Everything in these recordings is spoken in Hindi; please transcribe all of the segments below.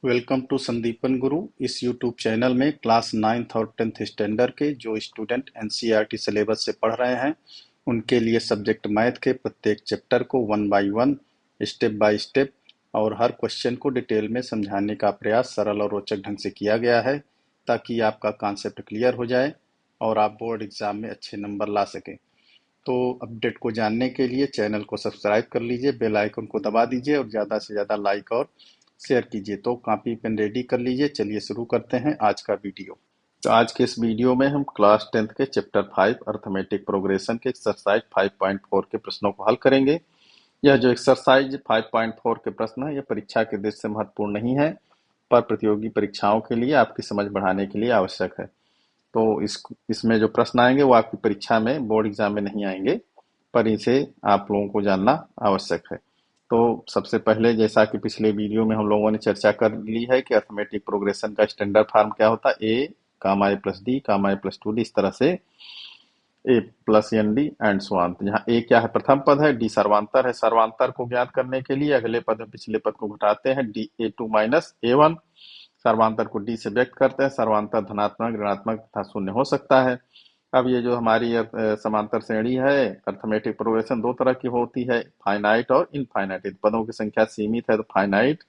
वेलकम टू संदीपन गुरु। इस यूट्यूब चैनल में क्लास 9th और 10th स्टैंडर्ड के जो स्टूडेंट एनसीईआरटी सिलेबस से पढ़ रहे हैं उनके लिए सब्जेक्ट मैथ के प्रत्येक चैप्टर को one by one, step by step और हर क्वेश्चन को डिटेल में समझाने का प्रयास सरल और रोचक ढंग से किया गया है ताकि आपका कॉन्सेप्ट क्लियर हो जाए और आप बोर्ड एग्जाम में अच्छे नंबर ला सकें। तो अपडेट को जानने के लिए चैनल को सब्सक्राइब कर लीजिए, बेल आइकन को दबा दीजिए और ज़्यादा से ज़्यादा लाइक और शेयर कीजिए। तो कॉपी पेन रेडी कर लीजिए। चलिए शुरू करते हैं आज का वीडियो। तो आज के इस वीडियो में हम क्लास 10th के चैप्टर 5 अर्थमेटिक प्रोग्रेशन के एक्सरसाइज 5.4 के प्रश्नों को हल करेंगे। यह जो एक्सरसाइज 5.4 के प्रश्न है यह परीक्षा के दृष्टि से महत्वपूर्ण नहीं है, पर प्रतियोगी परीक्षाओं के लिए आपकी समझ बढ़ाने के लिए आवश्यक है। तो इसमें जो प्रश्न आएंगे वो आपकी परीक्षा में, बोर्ड एग्जाम में नहीं आएंगे, पर इसे आप लोगों को जानना आवश्यक है। तो सबसे पहले, जैसा कि पिछले वीडियो में हम लोगों ने चर्चा कर ली है कि अर्थमेटिक प्रोग्रेशन का स्टैंडर्ड फॉर्म क्या होता है, a comma a plus d comma a plus two d, इस तरह से a plus n d and so on. जहाँ ए क्या है, प्रथम पद है, डी सर्वांतर है। सर्वांतर को ज्ञात करने के लिए अगले पद में पिछले पद को घटाते हैं, डी ए2 माइनस ए1। सर्वांतर को डी से व्यक्त करते हैं। सर्वांतर धनात्मक, ऋणात्मक तथा शून्य हो सकता है। अब ये जो हमारी समांतर श्रेणी है, अर्थमेटिक प्रोग्रेशन दो तरह की होती है, फाइनाइट और इनफाइनाइट। यदि पदों की संख्या सीमित है तो फाइनाइट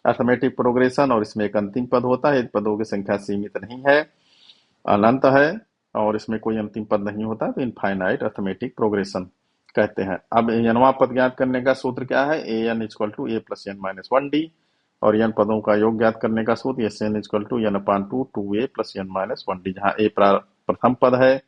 अर्थमेटिक प्रोग्रेशन, और इसमें एक अंतिम पद होता है। यदि पदों की संख्या सीमित नहीं है, अनंत है और इसमें कोई अंतिम पद नहीं होता तो इनफाइनाइट अर्थमेटिक प्रोग्रेशन कहते हैं। अब एनवां पद ज्ञात करने का सूत्र क्या है, a n equal to a plus n minus one d, और एन पदों का योग ज्ञात करने का सूत्र s n equal to n upon to a plus n minus one d, जहाँ ए प्रथम पद है,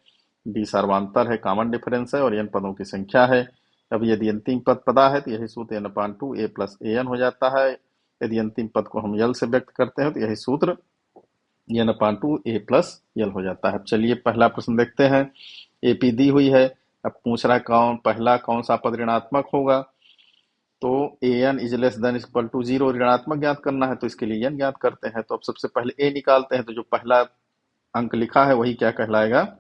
डी सर्वांतर है, कॉमन डिफरेंस है, और एन पदों की संख्या है। अब यदि अंतिम पद पदा है तो यही सूत्र N upon to a plus A N हो जाता है। यदि अंतिम पद को हम यल से व्यक्त करते हैं तो यही सूत्र N upon to a plus यल हो जाता है। चलिए पहला प्रश्न देखते हैं। एपी दी हुई है। अब पूछ रहा है पहला कौन सा पद ऋणात्मक होगा। तो a n is less than equal to 0 ऋणात्मक ज्ञात करना है, तो इसके लिए एन ज्ञात करते हैं। तो अब सबसे पहले ए निकालते हैं, तो जो पहला अंक लिखा है वही क्या कहलाएगा,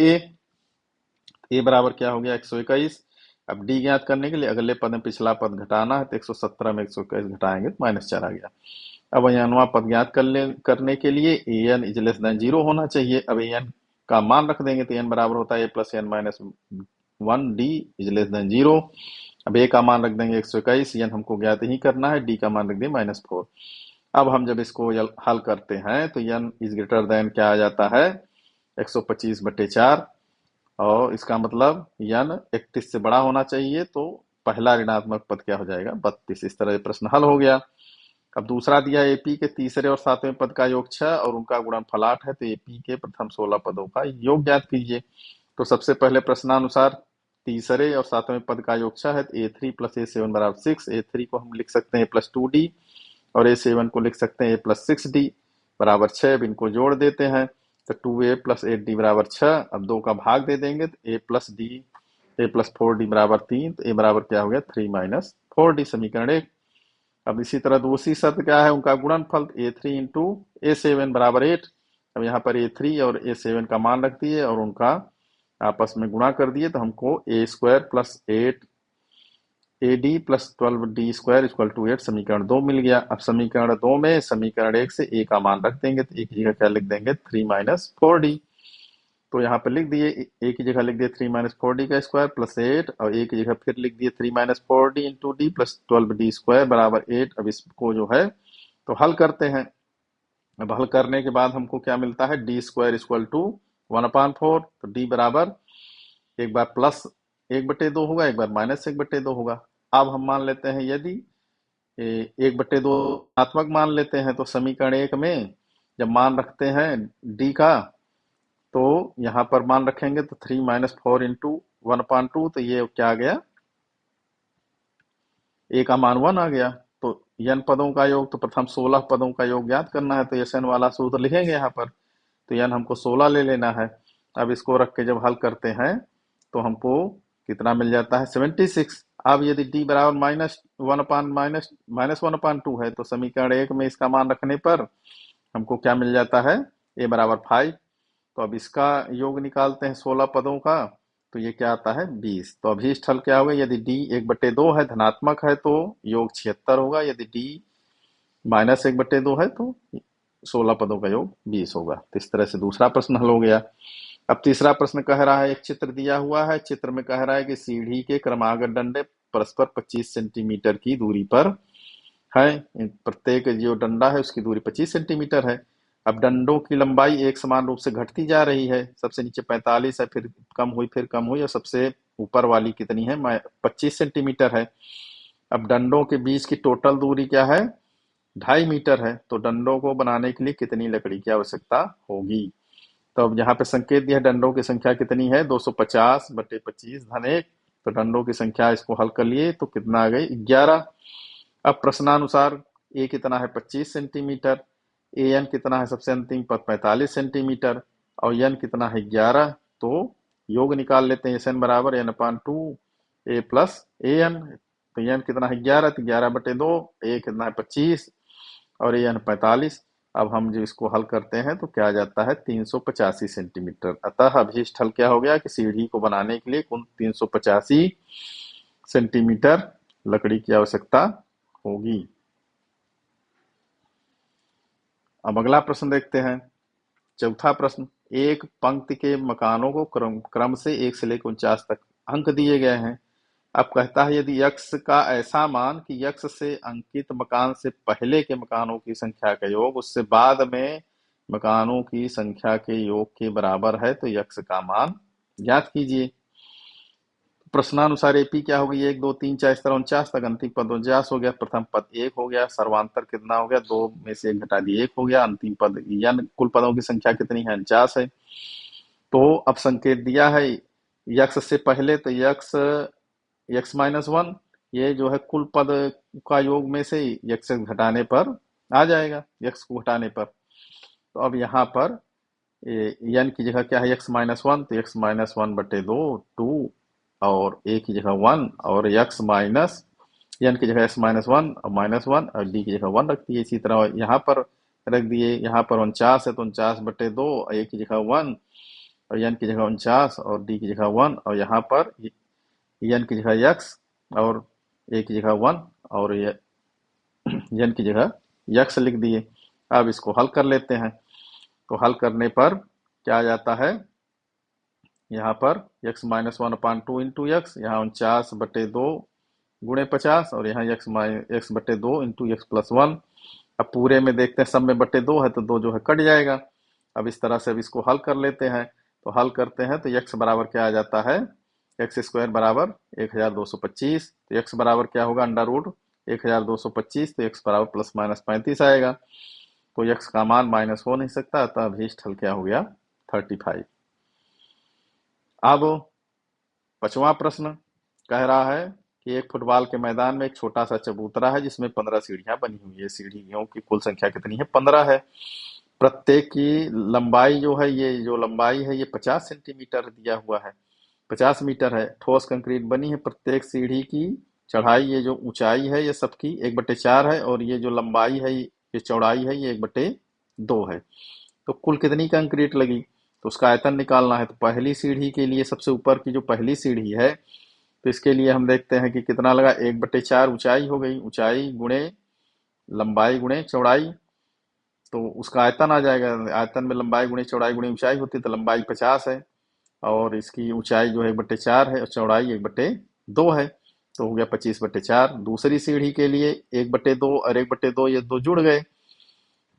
ए बराबर क्या हो गया, 121। अब डी ज्ञात करने के लिए अगले पद में पिछला पद घटाना है, तो 117 में 121 घटाएंगे तो -4 आ गया। अब अनवा पद ज्ञात करने के लिए ए एन इज लेस देन 0 होना चाहिए। अब ए एन का मान रख देंगे तो एन बराबर होता है a plus n minus 1 d is less than 0। अब ए का मान रख देंगे 121, एन हमको ज्ञात ही करना है, डी का मान रख देंगे -4। अब हम जब इसको हल करते हैं तो एन इज ग्रेटर देन क्या आ जाता है, 125/4, और इसका मतलब यन 31 से बड़ा होना चाहिए, तो पहला ऋणात्मक पद क्या हो जाएगा, 32। इस तरह ये प्रश्न हल हो गया। अब दूसरा दिया एपी के तीसरे और सातवें पद का योग 6 और उनका गुणनफल 8 है, तो एपी के प्रथम 16 पदों का योग ज्ञात कीजिए। तो सबसे पहले प्रश्नानुसार तीसरे और सातवें पद का योग 6 है, तो ए3 प्लस ए7 बराबर 6। ए3 को हम लिख सकते हैं प्लस 2डी और ए7 को लिख सकते हैं ए प्लस 6डी बराबर 6। अब इनको जोड़ देते हैं तो 2a प्लस 8d बराबर 6। अब 2 का भाग दे देंगे तो a प्लस 4d बराबर 3, तो a बराबर क्या हो गया, 3 माइनस 4d, समीकरण 1। अब इसी तरह दूसरी शर्त क्या है, उनका गुणनफल a3 इंटू a7 बराबर 8। अब यहाँ पर a3 और a7 का मान रख दिए और उनका आपस में गुणा कर दिए, तो हमको a² plus 8 AD plus 12D square equal to 8 समीकरण 2 मिल गया। अब समीकरण 2 में समीकरण 1 से a का मान रख देंगे, तो एक जगह क्या लिख देंगे, 3 माइनस 4D। तो यहाँ पर लिख दिए, एक की जगह लिख दिए 3 माइनस 4D का स्क्वायर प्लस 8, और एक की जगह फिर लिख दिए 3 minus 4D into D plus 12D square बराबर 8। अब इसको जो है तो हल करते हैं। अब हल करने के बाद हमको क्या मिलता है, डी स्क्वायर इक्वल टू 1/4। तो डी बराबर एक बार प्लस 1/2 होगा, एक बार माइनस 1/2 होगा। अब हम मान लेते हैं यदि 1/2 धनात्मक मान लेते हैं, तो समीकरण 1 में जब मान रखते हैं डी का, तो यहाँ पर मान रखेंगे तो 3 माइनस 4 इंटू 1/2, तो ये क्या आ गया, ए का मान 1 आ गया। तो n पदों का योग, तो प्रथम 16 पदों का योग ज्ञात करना है, तो एस एन वाला सूत्र लिखेंगे यहाँ पर। तो n हमको 16 ले लेना है। अब इसको रख के जब हल करते हैं तो हमको कितना मिल जाता है, 76। अब यदि d बराबर -1/2 है, तो समीकरण 1 में इसका मान रखने पर हमको क्या मिल जाता है, a बराबर 5। तो अब इसका योग निकालते हैं 16 पदों का, तो ये क्या आता है, 20। तो अभीष्ट हल क्या होगा, यदि d 1/2 है, धनात्मक है, तो योग 76 होगा। यदि d -1/2 है तो 16 पदों का योग 20 होगा। तो इस तरह से दूसरा प्रश्न हल हो गया। अब तीसरा प्रश्न कह रहा है, एक चित्र दिया हुआ है, चित्र में कह रहा है कि सीढ़ी के क्रमागत डंडे परस्पर 25 सेंटीमीटर की दूरी पर है। प्रत्येक जो डंडा है उसकी दूरी 25 सेंटीमीटर है। अब डंडों की लंबाई एक समान रूप से घटती जा रही है। सबसे नीचे 45 है, फिर कम हुई, फिर कम हुई, और सबसे ऊपर वाली कितनी है? 25 सेंटीमीटर है। अब डंडों के बीच की टोटल दूरी क्या है? 2.5 मीटर है। तो डंडों को बनाने के लिए कितनी लकड़ी की आवश्यकता होगी? तो अब यहाँ पे संकेत दिया है, डंडों की संख्या कितनी है? 250 बटे 25 धन 1। तो डंडों की संख्या, इसको हल कर लिए तो कितना आ गई? 11। अब प्रश्नानुसार ए कितना है? 25 सेंटीमीटर। ए एन कितना है? सबसे अंतिम पद 45 सेंटीमीटर। और एन कितना है? 11। तो योग निकाल लेते हैं। एस एन बराबर n/2 A plus A N. तो एन कितना है? 11। तो 11/2। ए कितना है? 25 और ए एन 45। अब हम जो इसको हल करते हैं तो क्या आ जाता है? 385 सेंटीमीटर। अतः अभीष्ट हल क्या हो गया कि सीढ़ी को बनाने के लिए कुल 385 सेंटीमीटर लकड़ी की आवश्यकता होगी। अब अगला प्रश्न देखते हैं। चौथा प्रश्न, एक पंक्ति के मकानों को क्रम से 1 से लेकर 49 तक अंक दिए गए हैं। अब कहता है यदि यक्स का ऐसा मान कि यक्स से अंकित मकान से पहले के मकानों की संख्या का योग उससे बाद में मकानों की संख्या के योग के बराबर है तो यक्स का मान ज्ञात कीजिए। प्रश्नानुसार एपी क्या हो गई? 1 2 3 4 इस तरह 49 तक। अंतिम पद 49 हो गया। प्रथम पद 1 हो गया। सर्वांतर कितना हो गया? 2 में से 1 घटा दिए 1 हो गया। अंतिम पद यन कुल पदों की संख्या कितनी है? 49 है। तो अब संकेत दिया है यक्स से पहले तो यक्स x-1, ये जो है कुल पद का योग में से यक्स घटाने पर आ जाएगा, यक्स को घटाने पर। तो अब यहाँ पर यन की जगह क्या है? x-1, तो x-1/2 2 और a की जगह 1 और x माइनस यन की जगह x-1 और -1 और d की जगह 1 रख दिए। इसी तरह यहाँ पर रख दिए। यहाँ पर 49 है तो 49/2, a की जगह 1 और यन की जगह 49 और d की जगह 1 और यहाँ पर यन की जगह x और a की जगह 1 और यन की जगह x लिख दिए। अब इसको हल कर लेते हैं। तो हल करने पर क्या आ जाता है? यहाँ पर x-1/2 इंटू एक्स, यहाँ 49/2 गुणे 50 और यहाँ x/2 इंटू x+1। अब पूरे में देखते हैं, सब में /2 है तो 2 जो है कट जाएगा। अब इस तरह से अब इसको हल कर लेते हैं। तो हल करते हैं तो x बराबर क्या आ जाता है? x² बराबर 1225। तो x बराबर क्या होगा? √1225। तो x बराबर +-35 आएगा। तो x का मान माइनस हो नहीं सकता, अतः अभीष्ट हल क्या हो गया? 35। अब 5वां प्रश्न कह रहा है कि एक फुटबॉल के मैदान में एक छोटा सा चबूतरा है जिसमें 15 सीढ़ियां बनी हुई है। सीढ़ियों की कुल संख्या कितनी है? 15 है। प्रत्येक की लंबाई जो है, ये जो लंबाई है ये 50 सेंटीमीटर दिया हुआ है, 50 मीटर है। ठोस कंक्रीट बनी है। प्रत्येक सीढ़ी की चढ़ाई, ये जो ऊंचाई है ये सबकी 1/4 है और ये जो लंबाई है, ये चौड़ाई है, ये 1/2 है। तो कुल कितनी कंक्रीट लगी? तो उसका आयतन निकालना है। तो पहली सीढ़ी के लिए, सबसे ऊपर की जो पहली सीढ़ी है, तो इसके लिए हम देखते हैं कि कितना लगा। 1/4 ऊंचाई हो गई, ऊंचाई गुणे लंबाई गुणे चौड़ाई, तो उसका आयतन आ जाएगा। आयतन में लंबाई गुणे चौड़ाई गुणे ऊंचाई होती है, तो लंबाई 50 है और इसकी ऊंचाई जो है 1/4 है और चौड़ाई 1/2 है। तो हो गया 25/4। दूसरी सीढ़ी के लिए 1/2 और 1/2 ये दो जुड़ गए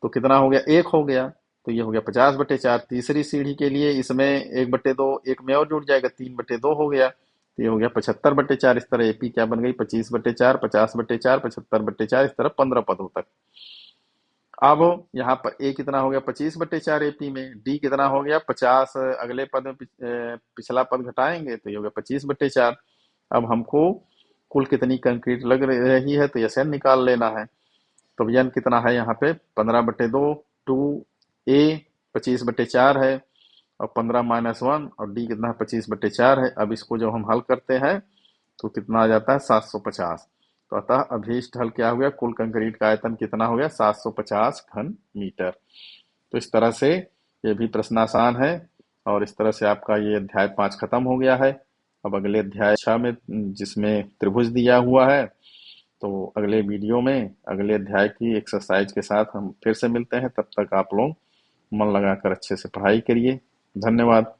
तो कितना हो गया? 1 हो गया। तो ये हो गया 50/4। तीसरी सीढ़ी के लिए इसमें 1/2 एक में और जुड़ जाएगा, 3/2 हो गया। तो ये हो गया 75/4। इस तरह एपी क्या बन गई? 25/4, 50/4, 75/4, इस तरह 15 पदों तक। अब यहाँ पर ए कितना हो गया? 25/4 एपी में। डी कितना हो गया? 50। अगले पद में पिछला पद घटाएंगे तो ये हो गया 25/4। अब हमको कुल कितनी कंक्रीट लग रही है तो यह निकाल लेना है। तो यन कितना है यहाँ पे? 15/2 टू ए 25/4 है और 15-1 और डी कितना है? 25/4 है। अब इसको जब हम हल करते हैं तो कितना आ जाता है? 750। तो अतः अभीष्ट हल क्या हो गया? कुल कंक्रीट का आयतन कितना हो गया? 750 घन मीटर। तो इस तरह से ये भी प्रश्न आसान है और इस तरह से आपका ये अध्याय 5 खत्म हो गया है। अब अगले अध्याय 6 में, जिसमें त्रिभुज दिया हुआ है, तो अगले वीडियो में अगले अध्याय की एक्सरसाइज के साथ हम फिर से मिलते हैं। तब तक आप लोग मन लगाकर अच्छे से पढ़ाई करिए। धन्यवाद।